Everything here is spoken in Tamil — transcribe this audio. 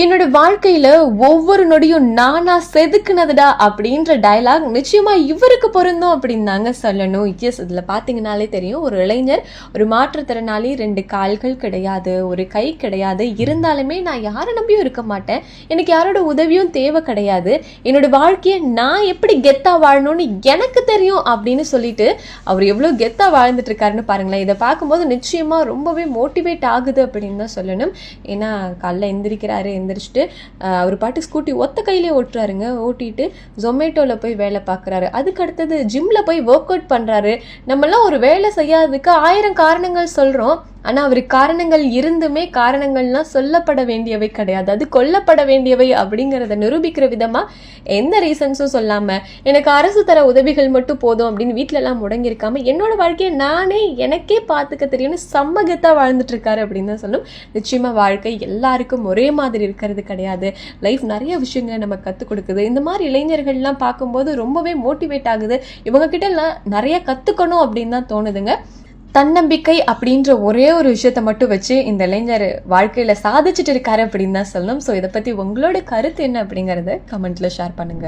என்னோட வாழ்க்கையில ஒவ்வொரு நொடியும் நானா செதுக்குனதுடா அப்படின்ற டயலாக் நிச்சயமா இவருக்கு பொருந்தும் அப்படின்னு தாங்க சொல்லணும். எஸ், இதுல பாத்தீங்கன்னாலே தெரியும், ஒரு இளைஞர், ஒரு மாற்றுத்திறனாளி, 2 கால்கள் கிடையாது, ஒரு கை கிடையாது, இருந்தாலுமே நான் யாரை நம்பியும் இருக்க மாட்டேன், எனக்கு யாரோட உதவியும் தேவை கிடையாது, என்னோட வாழ்க்கையை நான் எப்படி கெத்தா வாழணும்னு எனக்கு தெரியும் அப்படின்னு சொல்லிட்டு அவர் எவ்வளவு கெத்தா வாழ்ந்துட்டு இருக்காருன்னு பாருங்களேன். இதை பார்க்கும்போது நிச்சயமா ரொம்பவே மோட்டிவேட் ஆகுது அப்படின்னு தான் சொல்லணும். ஏன்னா காலைல எந்திரிக்கிறாரு, எந்திரிச்சிட்டு அவர் பாட்டு ஸ்கூட்டி ஒத்த கையிலே ஓட்டுறாருங்க. ஓட்டிட்டு ஜொமேட்டோவில் போய் வேலை பார்க்குறாரு. அதுக்கு அடுத்தது ஜிம்மில் போய் ஒர்க் அவுட் பண்ணுறாரு. நம்மளாம் ஒரு வேலை செய்யாததுக்கு 1000 காரணங்கள் சொல்கிறோம். ஆனால் அவருக்கு காரணங்கள் இருந்துமே காரணங்கள்லாம் சொல்லப்பட வேண்டியவை கிடையாது, அது கொல்லப்பட வேண்டியவை அப்படிங்கிறத நிரூபிக்கிற விதமாக எந்த ரீசன்ஸும் சொல்லாமல் எனக்கு அரசு தர உதவிகள் மட்டும் போதும் அப்படின்னு வீட்டிலலாம் முடங்கியிருக்காம என்னோட வாழ்க்கையை நானே எனக்கே பார்த்துக்க தெரியும்னு சம்மகத்தாக வாழ்ந்துட்டு இருக்காரு அப்படின்னு தான் சொல்லணும். நிச்சயமாக வாழ்க்கை எல்லாருக்கும் ஒரே மாதிரி இருக்கிறது கிடையாது. லைஃப் நிறைய விஷயங்களை நம்ம கற்றுக் கொடுக்குது. இந்த மாதிரி இளைஞர்கள்லாம் பார்க்கும்போது ரொம்பவே மோட்டிவேட் ஆகுது. இவங்ககிட்டலாம் நிறைய கற்றுக்கணும் அப்படின்னு தான் தோணுதுங்க. தன்னம்பிக்கை அப்படின்ற ஒரே ஒரு விஷயத்த மட்டும் வச்சு இந்த இளைஞர் வாழ்க்கையில சாதிச்சுட்டு இருக்காரு அப்படின்னு தான் சொல்லணும். ஸோ இதை பத்தி உங்களோட கருத்து என்ன அப்படிங்கறத கமெண்ட்ல ஷேர் பண்ணுங்க.